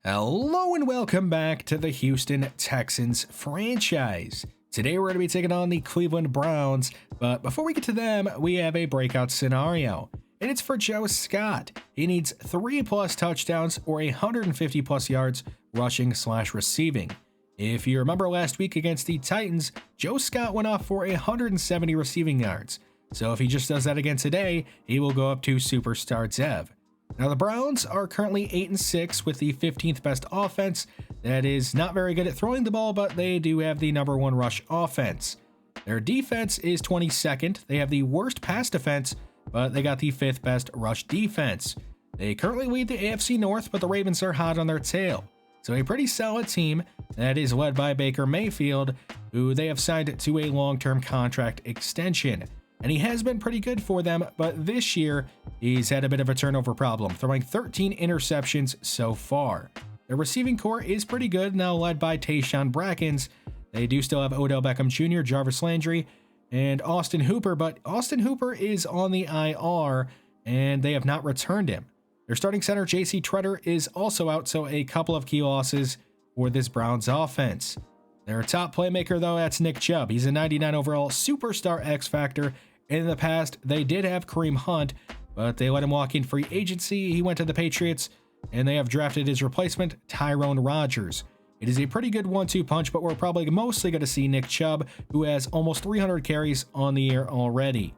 Hello and welcome back to the Houston Texans franchise. Today we're going to be taking on the Cleveland Browns, but before we get to them, we have a breakout scenario, and it's for Joe Scott. He needs 3+ touchdowns or 150+ yards rushing/receiving. If you remember last week against the Titans, Joe Scott went off for 170 receiving yards. So if he just does that again today, he will go up to Superstar Dev. Now, the Browns are currently 8-6 with the 15th best offense. That is not very good at throwing the ball, but they do have the #1 rush offense. Their defense is 22nd. They have the worst pass defense, but they got the 5th best rush defense. They currently lead the AFC North, but the Ravens are hot on their tail. So a pretty solid team that is led by Baker Mayfield, who they have signed to a long-term contract extension. And he has been pretty good for them, but this year he's had a bit of a turnover problem, throwing 13 interceptions so far. Their receiving core is pretty good, now led by Tayshaun Brackens. They do still have Odell Beckham Jr., Jarvis Landry, and Austin Hooper, but Austin Hooper is on the IR, and they have not returned him. Their starting center, J.C. Treader, is also out, so a couple of key losses for this Browns offense. Their top playmaker, though, that's Nick Chubb. He's a 99 overall superstar X Factor. In the past, they did have Kareem Hunt, but they let him walk in free agency. He went to the Patriots, and they have drafted his replacement, Tyrone Rodgers. It is a pretty good 1-2 punch, but we're probably mostly going to see Nick Chubb, who has almost 300 carries on the year already.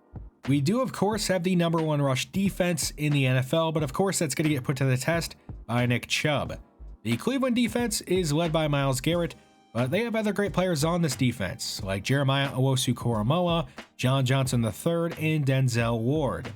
We do, of course, have the #1 rush defense in the NFL, but of course that's going to get put to the test by Nick Chubb. The Cleveland defense is led by Myles Garrett, but they have other great players on this defense, like Jeremiah Owusu-Koramoah, John Johnson III, and Denzel Ward.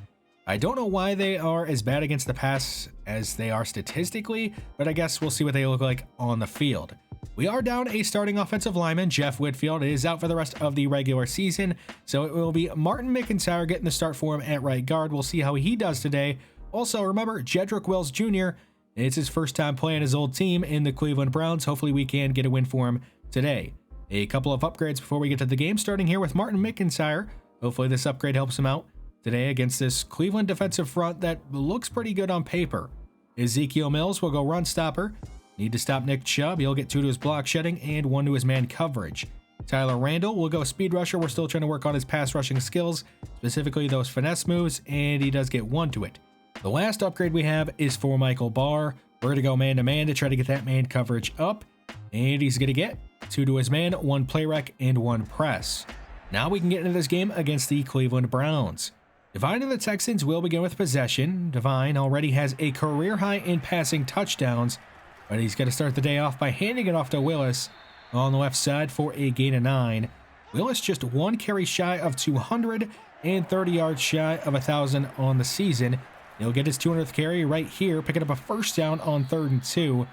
I don't know why they are as bad against the pass as they are statistically, but I guess we'll see what they look like on the field. We are down a starting offensive lineman. Jeff Whitfield is out for the rest of the regular season, so it will be Martin McIntyre getting the start for him at right guard. We'll see how he does today. Also, remember, Jedrick Wills Jr., it's his first time playing his old team in the Cleveland Browns. Hopefully we can get a win for him today. A couple of upgrades before we get to the game, starting here with Martin McIntyre. Hopefully this upgrade helps him out today against this Cleveland defensive front that looks pretty good on paper. Ezekiel Mills will go run stopper. Need to stop Nick Chubb. He'll get 2 to his block shedding and 1 to his man coverage. Tyler Randall will go speed rusher. We're still trying to work on his pass rushing skills, specifically those finesse moves, and he does get 1 to it. The last upgrade we have is for Michael Barr. We're going to go man-to-man to try to get that man coverage up. And he's going to get 2 to his man, 1 play rec, and 1 press. Now we can get into this game against the Cleveland Browns. Devine and the Texans will begin with possession. Devine already has a career high in passing touchdowns, but he's going to start the day off by handing it off to Willis on the left side for a gain of 9. Willis just 1 carry shy of 200 and 30 yards shy of 1,000 on the season. He'll get his 200th carry right here, picking up a first down on 3rd and 2,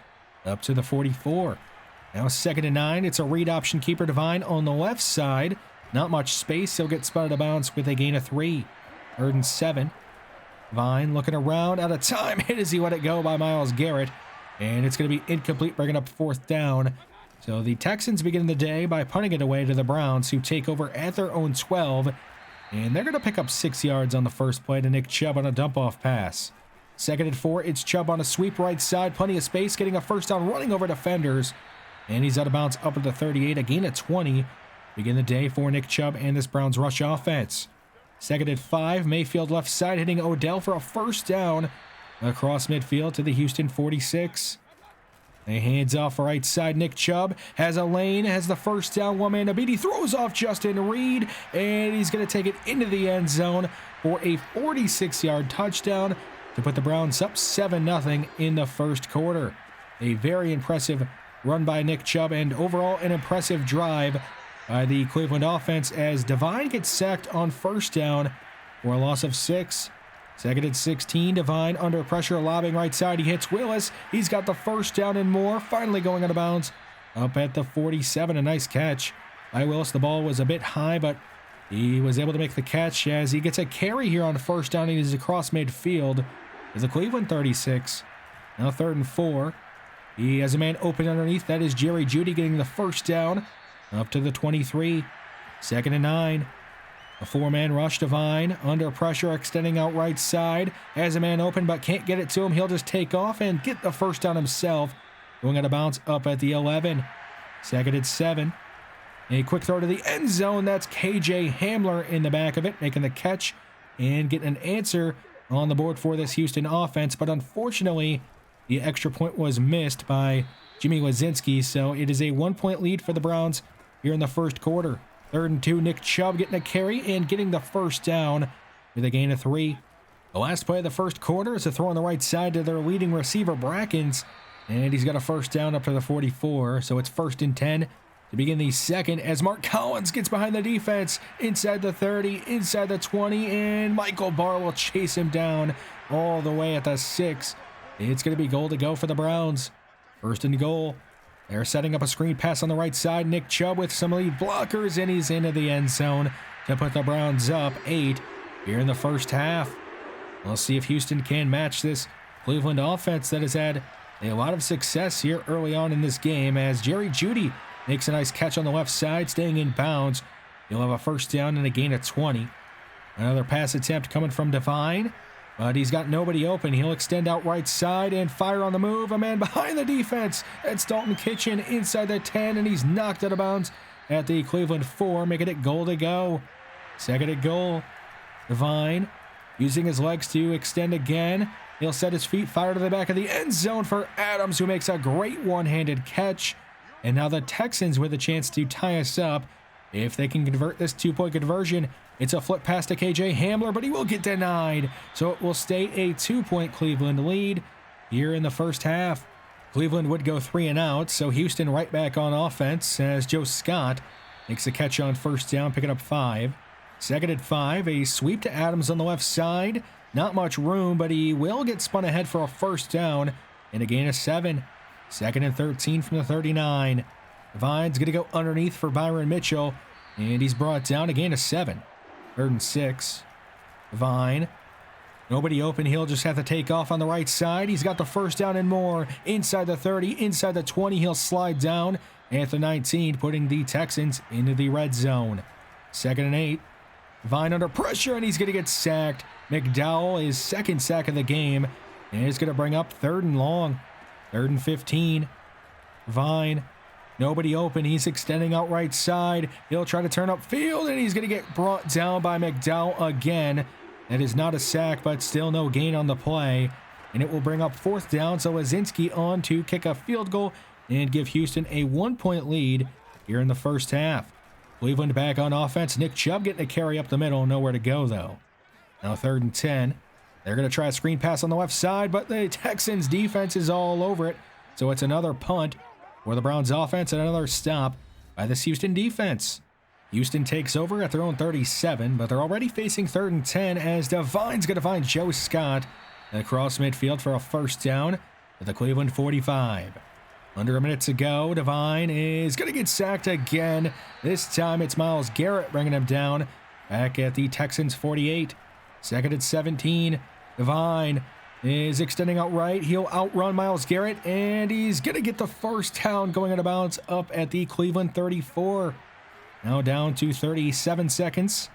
up to the 44. Now 2nd and 9, it's a read option keeper Devine on the left side. Not much space, he'll get spun out of bounds with a gain of 3. 3rd and 7. Devine looking around, out of time. Hit as he let it go by Myles Garrett, and it's going to be incomplete, bringing up 4th down. So the Texans begin the day by punting it away to the Browns, who take over at their own 12. And they're going to pick up 6 yards on the first play to Nick Chubb on a dump-off pass. 2nd and 4, it's Chubb on a sweep right side, plenty of space, getting a first down, running over defenders. And he's out of bounds up at the 38, a gain of 20. Begin the day for Nick Chubb and this Browns rush offense. 2nd and 5, Mayfield left side hitting Odell for a first down across midfield to the Houston 46. They hands off right side. Nick Chubb has a lane, has the first down, 1-man to beat. He throws off Justin Reed, and he's going to take it into the end zone for a 46-yard touchdown to put the Browns up 7-0 in the first quarter. A very impressive run by Nick Chubb, and overall an impressive drive by the Cleveland offense as Devine gets sacked on first down for a loss of 6. 2nd and 16, Devine under pressure, lobbing right side. He hits Willis. He's got the first down and more. Finally going out of bounds up at the 47. A nice catch by Willis. The ball was a bit high, but he was able to make the catch as he gets a carry here on first down. He is across midfield as the Cleveland 36. Now 3rd and 4. He has a man open underneath. That is Jerry Jeudy getting the first down up to the 23. 2nd and 9. A 4-man rush. Devine under pressure, extending out right side. Has a man open but can't get it to him. He'll just take off and get the first down himself going out of bounds up at the 11. Second and 7. A quick throw to the end zone. That's KJ Hamler in the back of it, making the catch and getting an answer on the board for this Houston offense. But unfortunately, the extra point was missed by Jimmy Wazinski, so it is a 1-point lead for the Browns here in the first quarter. 3rd and 2, Nick Chubb getting a carry and getting the first down with a gain of 3. The last play of the first quarter is a throw on the right side to their leading receiver, Brackens, and he's got a first down up to the 44, so it's 1st and 10 to begin the second as Mark Collins gets behind the defense inside the 30, inside the 20, and Michael Barr will chase him down all the way at the 6. It's going to be goal to go for the Browns. 1st and goal. They're setting up a screen pass on the right side. Nick Chubb with some lead blockers, and he's into the end zone to put the Browns up 8 here in the first half. We'll see if Houston can match this Cleveland offense that has had a lot of success here early on in this game as Jerry Jeudy makes a nice catch on the left side, staying in bounds. He'll have a first down and a gain of 20. Another pass attempt coming from Devine, but he's got nobody open. He'll extend out right side and fire on the move. A man behind the defense. It's Dalton Kitchen inside the 10, and he's knocked out of bounds at the Cleveland 4, making it goal to go. 2nd and goal. Devine using his legs to extend again. He'll set his feet, fire to the back of the end zone for Adams, who makes a great one-handed catch. And now the Texans with a chance to tie us up. If they can convert this 2-point conversion, it's a flip pass to KJ Hamler, but he will get denied. So it will stay a 2-point Cleveland lead here in the first half. Cleveland would go 3 and out, so Houston right back on offense as Joe Scott makes a catch on first down, picking up 5. 2nd and 5, a sweep to Adams on the left side. Not much room, but he will get spun ahead for a first down and a gain of 7. 2nd and 13 from the 39. Devine's going to go underneath for Byron Mitchell, and he's brought down a gain of 7. 3rd and 6. Devine. Nobody open. He'll just have to take off on the right side. He's got the first down and more. Inside the 30, inside the 20. He'll slide down at the 19, putting the Texans into the red zone. 2nd and 8. Devine under pressure, and he's going to get sacked. McDowell, his 2nd sack of the game, and it's going to bring up 3rd and long. 3rd and 15. Devine. Nobody open. He's extending out right side. He'll try to turn upfield, and he's going to get brought down by McDowell again. That is not a sack, but still no gain on the play. And it will bring up 4th down, so Wazinski on to kick a field goal and give Houston a 1-point lead here in the first half. Cleveland back on offense. Nick Chubb getting a carry up the middle. Nowhere to go, though. Now 3rd and 10. They're going to try a screen pass on the left side, but the Texans defense is all over it. So it's another punt for the Browns offense and another stop by this Houston defense. Houston takes over at their own 37, but they're already facing 3rd and 10 as Devine's going to find Joe Scott across midfield for a first down at the Cleveland 45. Under a minute to go, Devine is going to get sacked again. This time it's Myles Garrett bringing him down back at the Texans 48. 2nd and 17. Devine is extending out right. He'll outrun Myles Garrett, and he's going to get the first down going out of bounds up at the Cleveland 34. Now down to 37 seconds.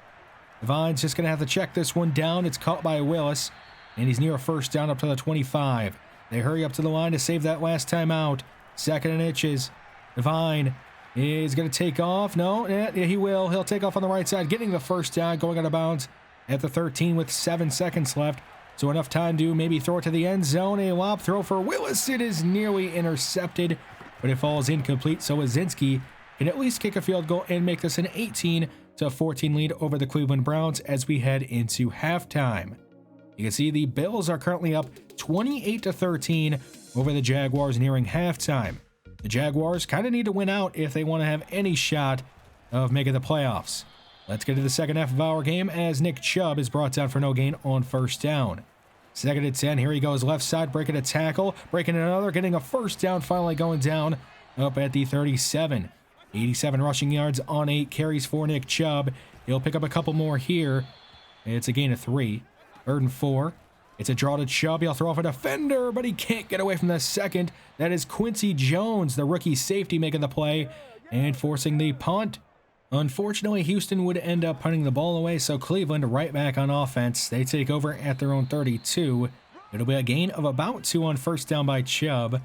Devine's just going to have to check this one down. It's caught by Willis, and he's near a first down up to the 25. They hurry up to the line to save that last time out. 2nd and inches. Devine is going to take off. No, he will. He'll take off on the right side, getting the first down, going out of bounds at the 13 with 7 seconds left. So enough time to maybe throw it to the end zone. A lob throw for Willis. It is nearly intercepted, but it falls incomplete. So Wazinski can at least kick a field goal and make this an 18-14 lead over the Cleveland Browns as we head into halftime. You can see the Bills are currently up 28-13 over the Jaguars nearing halftime. The Jaguars kind of need to win out if they want to have any shot of making the playoffs. Let's get to the second half of our game as Nick Chubb is brought down for no gain on first down. 2nd and 10, here he goes left side, breaking a tackle, breaking another, getting a first down, finally going down up at the 37. 87 rushing yards on 8 carries for Nick Chubb. He'll pick up a couple more here. It's a gain of 3. 3rd and 4. It's a draw to Chubb. He'll throw off a defender, but he can't get away from the second. That is Quincy Jones, the rookie safety, making the play and forcing the punt. Unfortunately, Houston would end up punting the ball away, so Cleveland right back on offense. They take over at their own 32. It'll be a gain of about 2 on first down by Chubb.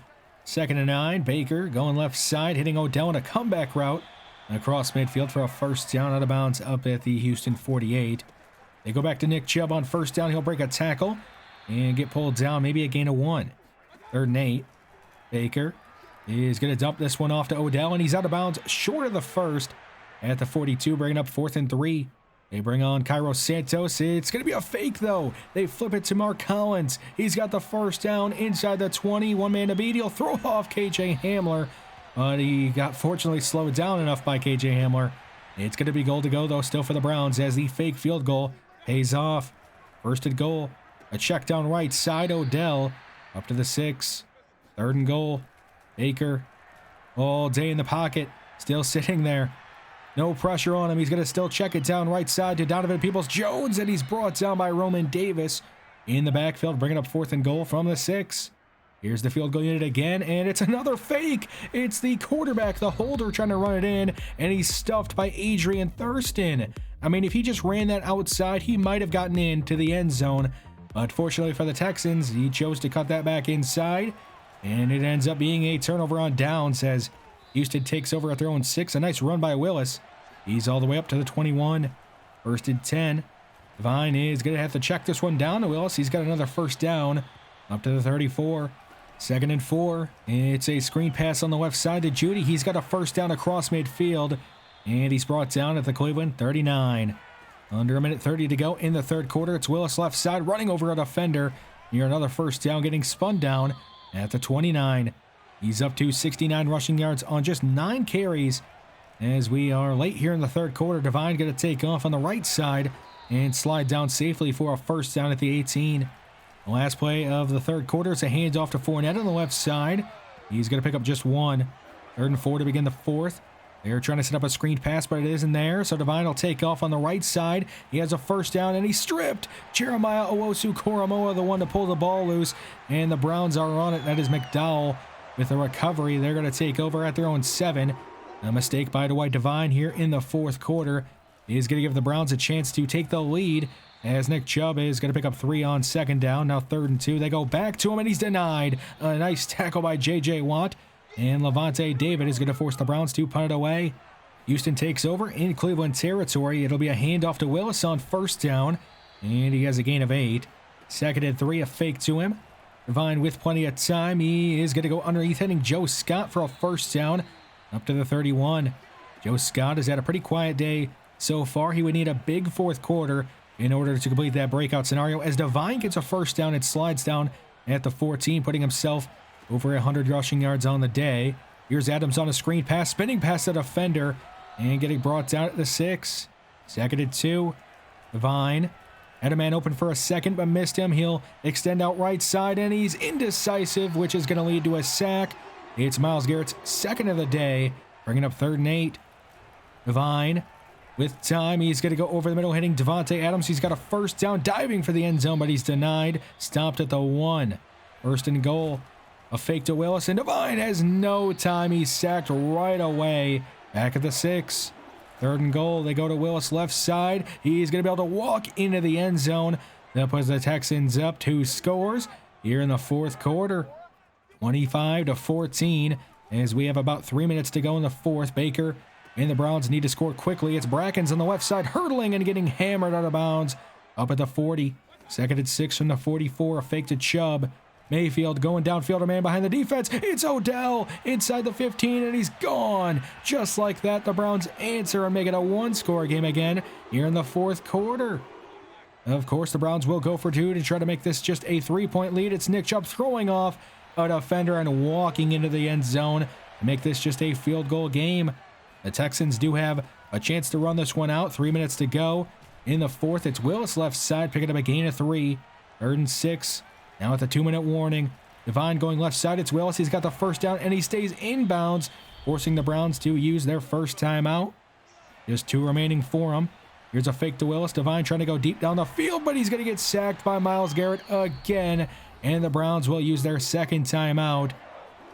2nd and 9. Baker going left side, hitting Odell in a comeback route across midfield for a first down, out of bounds up at the Houston 48. They go back to Nick Chubb on first down. He'll break a tackle and get pulled down, maybe a gain of 1. 3rd and 8. Baker is going to dump this one off to Odell, and he's out of bounds short of the first at the 42, bringing up 4th and 3. They bring on Cairo Santos. It's going to be a fake, though. They flip it to Mark Collins. He's got the first down inside the 20. One man to beat. He'll throw off KJ Hamler, but he got fortunately slowed down enough by KJ Hamler. It's going to be goal to go, though, still for the Browns, as the fake field goal pays off. 1st and goal. A check down right side. Odell up to the 6. 3rd and goal. Baker all day in the pocket, still sitting there. No pressure on him. He's going to still check it down right side to Donovan Peoples-Jones, and he's brought down by Roman Davis in the backfield, bringing up 4th and goal from the 6. Here's the field goal unit again, and it's another fake. It's the quarterback, the holder, trying to run it in, and he's stuffed by Adrian Thurston. I mean, if he just ran that outside, he might have gotten into the end zone. But fortunately for the Texans, he chose to cut that back inside, and it ends up being a turnover on downs as Houston takes over at their own 6. A nice run by Willis. He's all the way up to the 21. 1st and 10. Devine is going to have to check this one down to Willis. He's got another first down up to the 34. 2nd and 4. It's a screen pass on the left side to Judy. He's got a first down across midfield, and he's brought down at the Cleveland 39. Under a minute 30 to go in the 3rd quarter. It's Willis left side running over a defender near another first down, getting spun down at the 29. He's up to 69 rushing yards on just 9 carries. As we are late here in the 3rd quarter, Devine going to take off on the right side and slide down safely for a first down at the 18. The last play of the 3rd quarter is a handoff to Fournette on the left side. He's going to pick up just 1. 3rd and 4 to begin the 4th. They're trying to set up a screen pass, but it isn't there, so Devine will take off on the right side. He has a first down, and he's stripped. Jeremiah Owusu-Koramoah, the one to pull the ball loose, and the Browns are on it. That is McDowell with the recovery. They're going to take over at their own 7. A mistake by Dwight Devine here in the 4th quarter is going to give the Browns a chance to take the lead, as Nick Chubb is going to pick up 3 on 2nd down. Now 3rd and 2. They go back to him, and he's denied. A nice tackle by J.J. Watt. And Levante David is going to force the Browns to punt it away. Houston takes over in Cleveland territory. It'll be a handoff to Willis on first down, and he has a gain of 8. 2nd and 3, a fake to him. Devine with plenty of time. He is going to go underneath, hitting Joe Scott for a first down up to the 31. Joe Scott has had a pretty quiet day so far. He would need a big 4th quarter in order to complete that breakout scenario, as Devine gets a first down and slides down at the 14, putting himself over 100 rushing yards on the day. Here's Adams on a screen pass, spinning past the defender, and getting brought down at the 6. 2nd and 2. Devine had a man open for a second, but missed him. He'll extend out right side, and he's indecisive, which is going to lead to a sack. It's Myles Garrett's 2nd of the day, bringing up 3rd and 8. Devine with time. He's going to go over the middle, hitting Devontae Adams. He's got a first down, diving for the end zone, but he's denied. Stopped at the 1. 1st and goal. A fake to Willis, and Devine has no time. He's sacked right away. Back at the 6. 3rd and goal. They go to Willis left side. He's going to be able to walk into the end zone. That puts the Texans up 2 scores here in the 4th quarter. 25-14, as we have about 3 minutes to go in the 4th. Baker and the Browns need to score quickly. It's Brackens on the left side, hurtling and getting hammered out of bounds up at the 40. 2nd and 6 from the 44. A fake to Chubb. Mayfield going downfield, a man behind the defense. It's Odell inside the 15, and he's gone. Just like that, the Browns answer and make it a 1-score game again here in the 4th quarter. Of course, the Browns will go for 2 to try to make this just a 3-point lead. It's Nick Chubb throwing off a defender and walking into the end zone to make this just a field goal game. The Texans do have a chance to run this one out. 3 minutes to go in the 4th. It's Willis left side picking up a gain of 3. 3rd and 6. Now at the 2-minute warning. Devine going left side. It's Willis. He's got the first down, and he stays inbounds, forcing the Browns to use their first timeout. Just 2 remaining for him. Here's a fake to Willis. Devine trying to go deep down the field, but he's going to get sacked by Myles Garrett again, and the Browns will use their second timeout.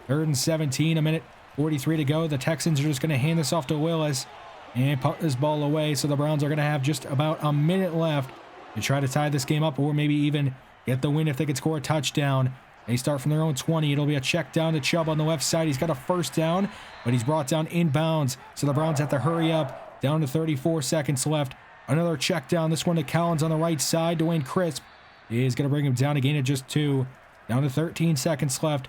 3rd and 17, a minute 43 to go. The Texans are just going to hand this off to Willis and punt this ball away, so the Browns are going to have just about a minute left to try to tie this game up, or maybe even get the win if they could score a touchdown. They start from their own 20. It'll be a check down to Chubb on the left side. He's got a first down, but he's brought down inbounds. So the Browns have to hurry up. Down to 34 seconds left. Another check down. This one to Collins on the right side. Dwayne Crisp is going to bring him down again at just 2. Down to 13 seconds left.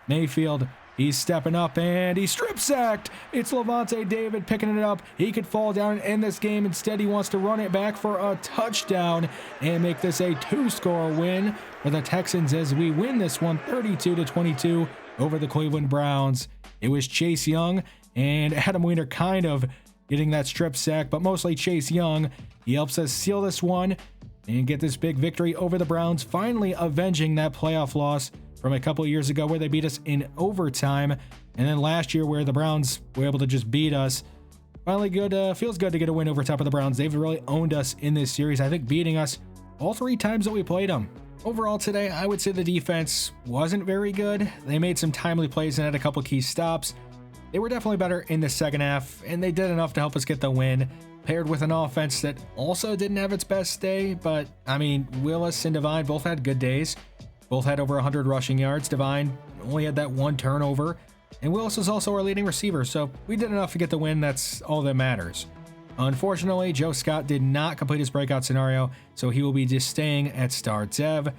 Mayfield, he's stepping up, and he's strip sacked. It's Levante David picking it up. He could fall down and end this game. Instead, he wants to run it back for a touchdown and make this a 2-score win for the Texans as we win this one 32-22 over the Cleveland Browns. It was Chase Young and Adam Weiner kind of getting that strip sack, but mostly Chase Young. He helps us seal this one and get this big victory over the Browns, finally avenging that playoff loss from a couple of years ago where they beat us in overtime, and then last year where the Browns were able to just beat us. Finally good, feels good to get a win over top of the Browns. They've really owned us in this series, I think beating us all 3 times that we played them. Overall today, I would say the defense wasn't very good. They made some timely plays and had a couple key stops. They were definitely better in the second half, and they did enough to help us get the win, paired with an offense that also didn't have its best day, but I mean, Willis and Devine both had good days. Both had over 100 rushing yards. Devine only had that 1 turnover. And Willis is also our leading receiver, so we did enough to get the win. That's all that matters. Unfortunately, Joe Scott did not complete his breakout scenario, so he will be just staying at star Dev.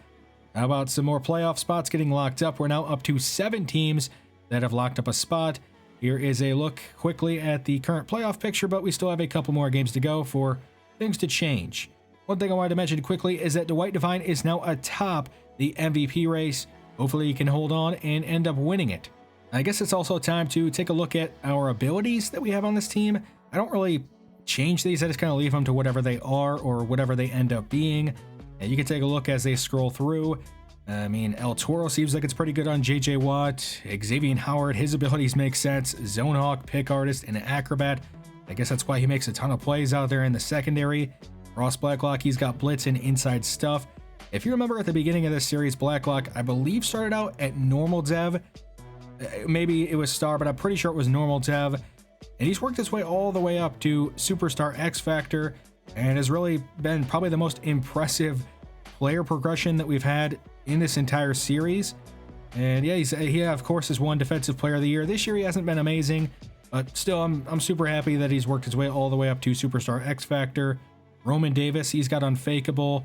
How about some more playoff spots getting locked up? We're now up to 7 teams that have locked up a spot. Here is a look quickly at the current playoff picture, but we still have a couple more games to go for things to change. One thing I wanted to mention quickly is that Dwight Devine is now atop the MVP race. Hopefully he can hold on and end up winning it. I guess it's also time to take a look at our abilities that we have on this team. I don't really change these. I just kind of leave them to whatever they are or whatever they end up being. And you can take a look as they scroll through. I mean, El Toro seems like it's pretty good on JJ Watt. Xavier Howard, his abilities make sense. Zone Hawk, Pick Artist, and Acrobat. I guess that's why he makes a ton of plays out there in the secondary. Ross Blacklock, he's got blitz and inside stuff. If you remember at the beginning of this series, Blacklock, I believe, started out at normal dev. Maybe it was star, but I'm pretty sure it was normal dev. And he's worked his way all the way up to Superstar X Factor and has really been probably the most impressive player progression that we've had in this entire series. And yeah, he of course has won Defensive Player of the Year. This year he hasn't been amazing, but still I'm super happy that he's worked his way all the way up to Superstar X Factor. Roman Davis, he's got Unfakeable.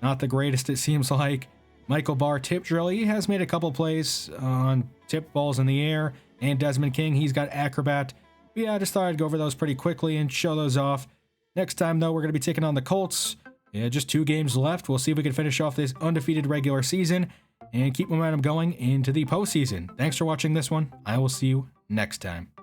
Not the greatest, it seems like. Michael Barr, Tip Drill, he has made a couple plays on tip balls in the air. And Desmond King, he's got Acrobat. But yeah, I just thought I'd go over those pretty quickly and show those off. Next time, though, we're going to be taking on the Colts. Yeah, just 2 games left. We'll see if we can finish off this undefeated regular season and keep momentum going into the postseason. Thanks for watching this one. I will see you next time.